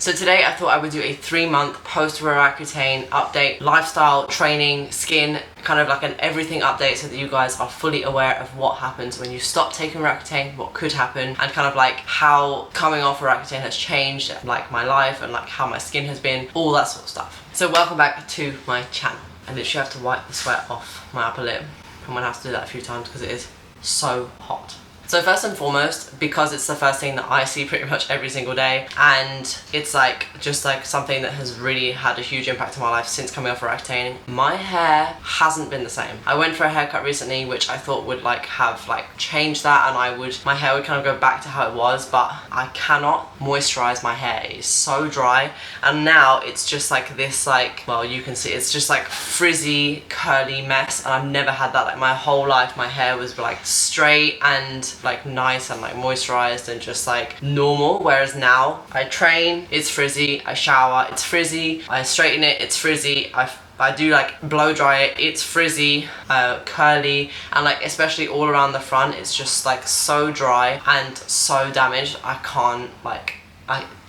So today I thought I would do a 3-month post-Roaccutane update, lifestyle, training, skin, kind of like an everything update so that you guys are fully aware of what happens when you stop taking Roaccutane, what could happen, and kind of like how coming off Roaccutane has changed like my life and like how my skin has been, all that sort of stuff. So welcome back to my channel. I literally have to wipe the sweat off my upper lip. I'm gonna have to do that a few times because it is so hot. So first and foremost, because it's the first thing that I see pretty much every single day, and it's like just like something that has really had a huge impact on my life since coming off Roaccutane, my hair hasn't been the same. I went for a haircut recently which I thought would like have like changed that, and my hair would kind of go back to how it was, but I cannot moisturize my hair. It is so dry, and now it's just like this, like, well, you can see it's just like frizzy curly mess, and I've never had that. Like my whole life my hair was like straight and like nice and like moisturized and just like normal, whereas now I train, it's frizzy, I shower, it's frizzy, I straighten it, it's frizzy, I do like blow dry it, it's frizzy, curly, and like especially all around the front it's just like so dry and so damaged. I can't like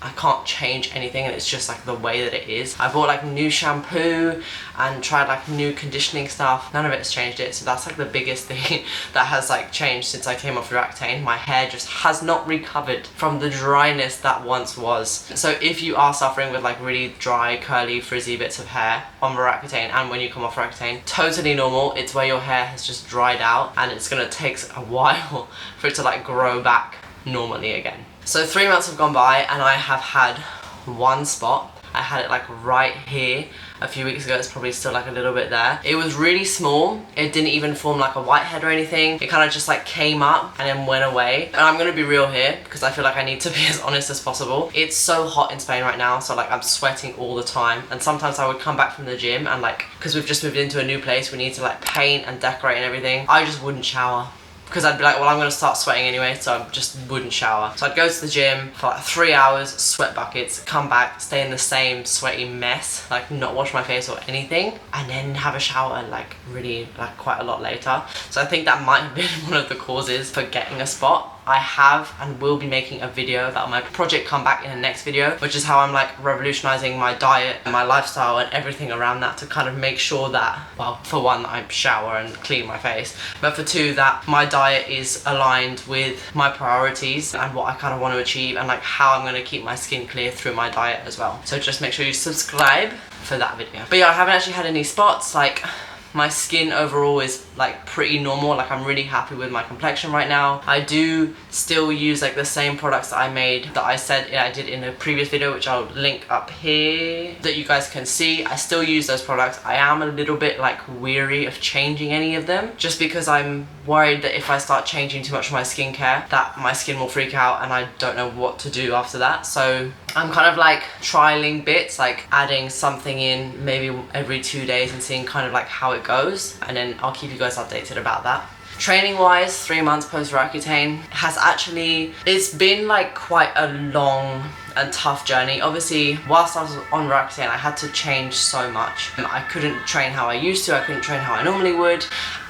I can't change anything, and it's just like the way that it is. I bought like new shampoo and tried like new conditioning stuff. None of it has changed it, so that's like the biggest thing that has like changed since I came off Roaccutane. My hair just has not recovered from the dryness that once was. So if you are suffering with like really dry, curly, frizzy bits of hair on Roaccutane and when you come off Roaccutane, totally normal. It's where your hair has just dried out and it's gonna take a while for it to like grow back normally again. So 3 months have gone by and I have had one spot. I had it like right here a few weeks ago. It's probably still like a little bit there. It was really small. It didn't even form like a whitehead or anything. It kind of just like came up and then went away. And I'm gonna be real here because I feel like I need to be as honest as possible. It's so hot in Spain right now, so like I'm sweating all the time, and sometimes I would come back from the gym and like, because we've just moved into a new place, we need to like paint and decorate and everything, I just wouldn't shower. Because I'd be like, well, I'm gonna start sweating anyway, so I just wouldn't shower. So I'd go to the gym for like 3 hours, sweat buckets, come back, stay in the same sweaty mess, like not wash my face or anything, and then have a shower like really like quite a lot later. So I think that might have been one of the causes for getting a spot. I have and will be making a video about my project comeback in the next video, which is how I'm like revolutionizing my diet and my lifestyle and everything around that to kind of make sure that, well, for one, I shower and clean my face, but for two, that my diet is aligned with my priorities and what I kind of want to achieve, and like how I'm going to keep my skin clear through my diet as well. So just make sure you subscribe for that video. But yeah, I haven't actually had any spots. Like, my skin overall is like pretty normal. Like, I'm really happy with my complexion right now. I do still use like the same products that I made, that I said I did in a previous video, which I'll link up here that you guys can see. I still use those products. I am a little bit like weary of changing any of them, just because I'm worried that if I start changing too much of my skincare, that my skin will freak out and I don't know what to do after that. So I'm kind of like trialing bits, like adding something in maybe every 2 days and seeing kind of like how it goes, and then I'll keep you guys updated about that. Training wise, 3 months post Roaccutane has actually, it's been like quite a long and tough journey. Obviously, whilst I was on Roaccutane, I had to change so much. I couldn't train how I used to, I couldn't train how I normally would,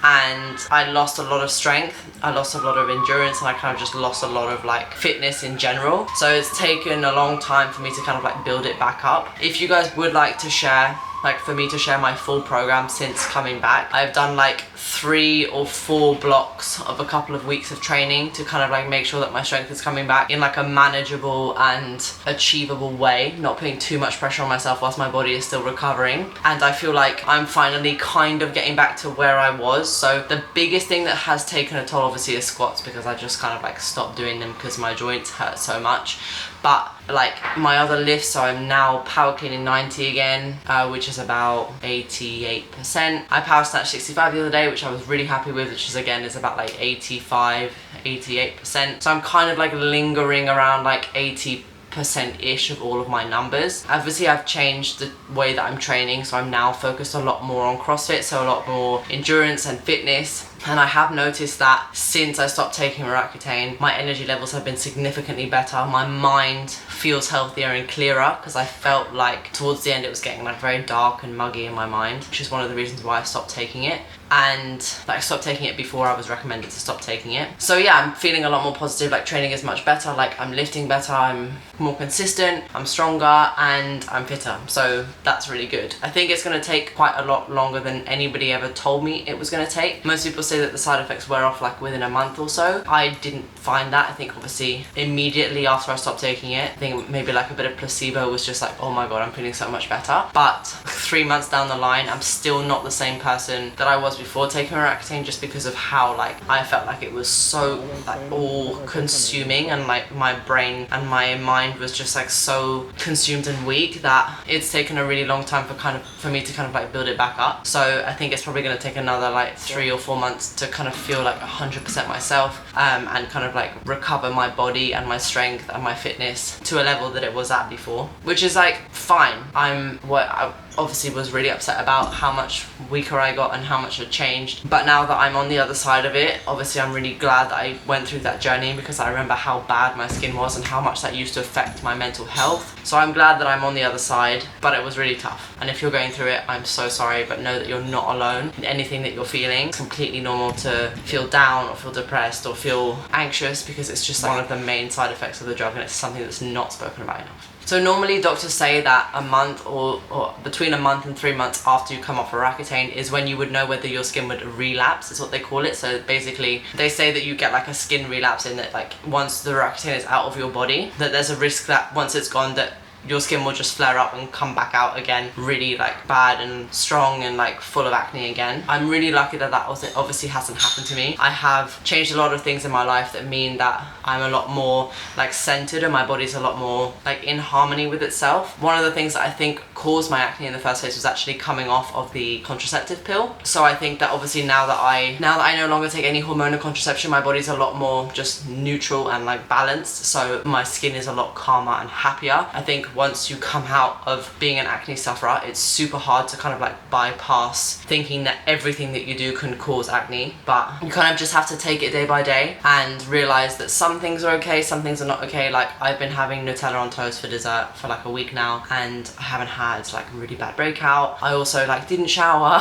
and I lost a lot of strength, I lost a lot of endurance, and I kind of just lost a lot of like fitness in general. So it's taken a long time for me to kind of like build it back up. If you guys would like to share, like for me to share my full program since coming back, I've done like 3 or 4 blocks of a couple of weeks of training to kind of like make sure that my strength is coming back in like a manageable and achievable way, not putting too much pressure on myself whilst my body is still recovering. And I feel like I'm finally kind of getting back to where I was. So the biggest thing that has taken a toll obviously is squats, because I just kind of like stopped doing them because my joints hurt so much. But like my other lifts, so I'm now power cleaning 90 again, which is about 88%. I power snatched 65 the other day, which I was really happy with, which is again is about like 85, 88%. So I'm kind of like lingering around like 80%-ish of all of my numbers. Obviously I've changed the way that I'm training, so I'm now focused a lot more on CrossFit, so a lot more endurance and fitness, And I have noticed that since I stopped taking Roaccutane, my energy levels have been significantly better. My mind feels healthier and clearer, because I felt like towards the end it was getting like very dark and muggy in my mind, which is one of the reasons why I stopped taking it. And like, I stopped taking it before I was recommended to stop taking it. So yeah, I'm feeling a lot more positive. Like, training is much better, like I'm lifting better, I'm more consistent, I'm stronger, and I'm fitter. So that's really good. I think it's going to take quite a lot longer than anybody ever told me it was going to take. Most people say that the side effects wear off like within a month or so. I didn't find that. I think obviously immediately after I stopped taking it, I think maybe like a bit of placebo was just like, oh my god, I'm feeling so much better. But 3 months down the line, I'm still not the same person that I was before taking Roaccutane, just because of how like I felt like it was so like all consuming, and like my brain and my mind was just like so consumed and weak that it's taken a really long time for me to kind of like build it back up. So I think it's probably going to take another like 3 or 4 months to kind of feel like 100% myself, and kind of like recover my body and my strength and my fitness to a level that it was at before, which is like fine. I obviously was really upset about how much weaker I got and how much had changed, but now that I'm on the other side of it, obviously I'm really glad that I went through that journey, because I remember how bad my skin was and how much that used to affect my mental health. So I'm glad that I'm on the other side, but it was really tough. And if you're going through it, I'm so sorry, but know that you're not alone in anything that you're feeling. It's completely normal to feel down or feel depressed or feel anxious, because it's just like one of the main side effects of the drug, and it's something that's not spoken about enough. So normally doctors say that a month or between a month and 3 months after you come off Roaccutane is when you would know whether your skin would relapse, is what they call it. So basically they say that you get like a skin relapse, in that like once the Roaccutane is out of your body, that there's a risk that once it's gone, that your skin will just flare up and come back out again really like bad and strong and like full of acne again. I'm really lucky that that obviously hasn't happened to me. I have changed a lot of things in my life that mean that I'm a lot more like centered, and my body's a lot more like in harmony with itself. One of the things that I think caused my acne in the first place was actually coming off of the contraceptive pill. So I think that obviously now that I no longer take any hormonal contraception, my body's a lot more just neutral and like balanced, so my skin is a lot calmer and happier. I think once you come out of being an acne sufferer, it's super hard to kind of like bypass thinking that everything that you do can cause acne, but you kind of just have to take it day by day and realize that some things are okay, some things are not okay. Like I've been having Nutella on toast for dessert for like a week now, and I haven't had like a really bad breakout. I also like didn't shower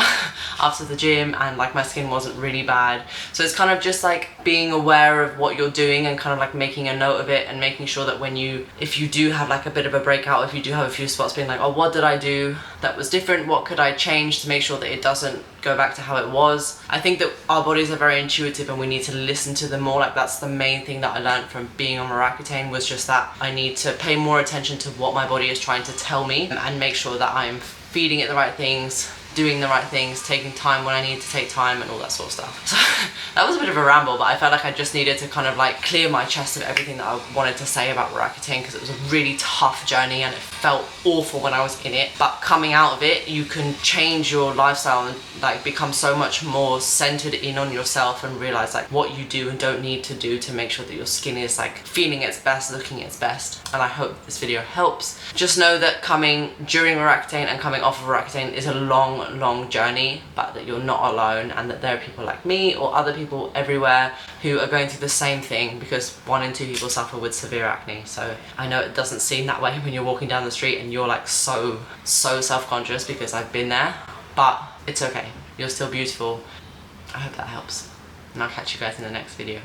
after the gym, and like my skin wasn't really bad. So it's kind of just like being aware of what you're doing and kind of like making a note of it, and making sure that if you do have like a bit of a breakout, if you do have a few spots, being like, oh, what did I do that was different? What could I change to make sure that it doesn't go back to how it was? I think that our bodies are very intuitive, and we need to listen to them more. Like that's the main thing that I learned from being on Roaccutane, was just that I need to pay more attention to what my body is trying to tell me, and make sure that I'm feeding it the right things, doing the right things, taking time when I need to take time, and all that sort of stuff. So that was a bit of a ramble, but I felt like I just needed to kind of like clear my chest of everything that I wanted to say about Roaccutane, because it was a really tough journey and it felt awful when I was in it. But coming out of it, you can change your lifestyle and like become so much more centered in on yourself, and realize like what you do and don't need to do to make sure that your skin is like feeling its best, looking its best. And I hope this video helps. Just know that coming during Roaccutane and coming off of Roaccutane is a long journey, but that you're not alone, and that there are people like me or other people everywhere who are going through the same thing, because 1 in 2 people suffer with severe acne. So I know it doesn't seem that way when you're walking down the street and you're like so self-conscious, because I've been there, but it's okay. You're still beautiful. I hope that helps, and I'll catch you guys in the next video.